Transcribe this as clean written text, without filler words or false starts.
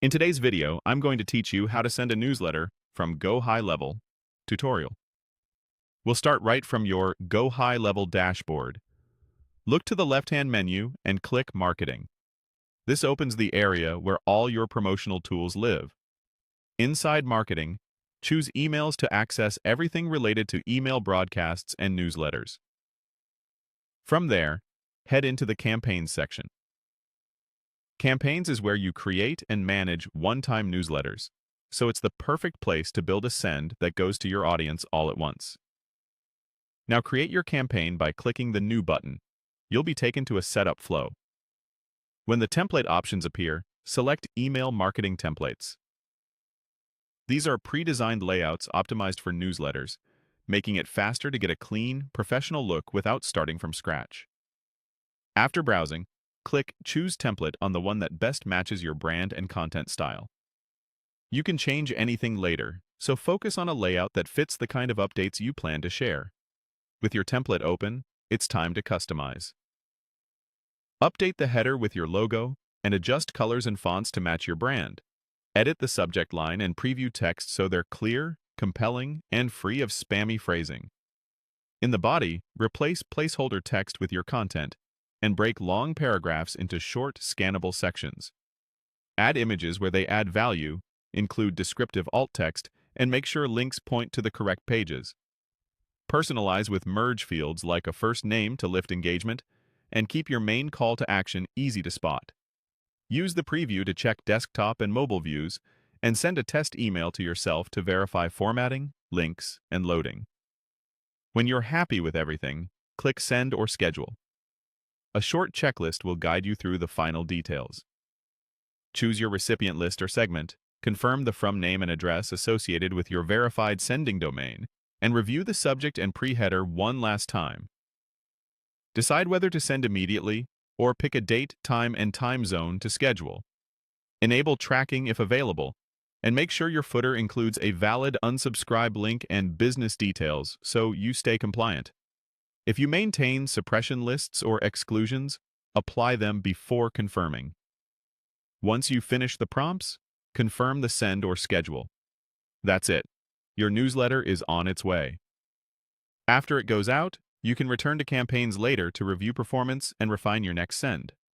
In today's video, I'm going to teach you how to send a newsletter from GoHighLevel tutorial. We'll start right from your GoHighLevel dashboard. Look to the left-hand menu and click Marketing. This opens the area where all your promotional tools live. Inside Marketing, choose Emails to access everything related to email broadcasts and newsletters. From there, head into the Campaigns section. Campaigns is where you create and manage one-time newsletters, so it's the perfect place to build a send that goes to your audience all at once. Now create your campaign by clicking the New button. You'll be taken to a setup flow. When the template options appear, select Email Marketing Templates. These are pre-designed layouts optimized for newsletters, making it faster to get a clean, professional look without starting from scratch. After browsing, click Choose Template on the one that best matches your brand and content style. You can change anything later, so focus on a layout that fits the kind of updates you plan to share. With your template open, it's time to customize. Update the header with your logo and adjust colors and fonts to match your brand. Edit the subject line and preview text so they're clear, compelling, and free of spammy phrasing. In the body, replace placeholder text with your content and break long paragraphs into short, scannable sections. Add images where they add value, include descriptive alt text, and make sure links point to the correct pages. Personalize with merge fields like a first name to lift engagement, and keep your main call to action easy to spot. Use the preview to check desktop and mobile views, and send a test email to yourself to verify formatting, links, and loading. When you're happy with everything, click Send or Schedule. A short checklist will guide you through the final details. Choose your recipient list or segment, confirm the from name and address associated with your verified sending domain, and review the subject and pre-header one last time. Decide whether to send immediately or pick a date, time, and time zone to schedule. Enable tracking if available, and make sure your footer includes a valid unsubscribe link and business details so you stay compliant. If you maintain suppression lists or exclusions, apply them before confirming. Once you finish the prompts, confirm the send or schedule. That's it. Your newsletter is on its way. After it goes out, you can return to campaigns later to review performance and refine your next send.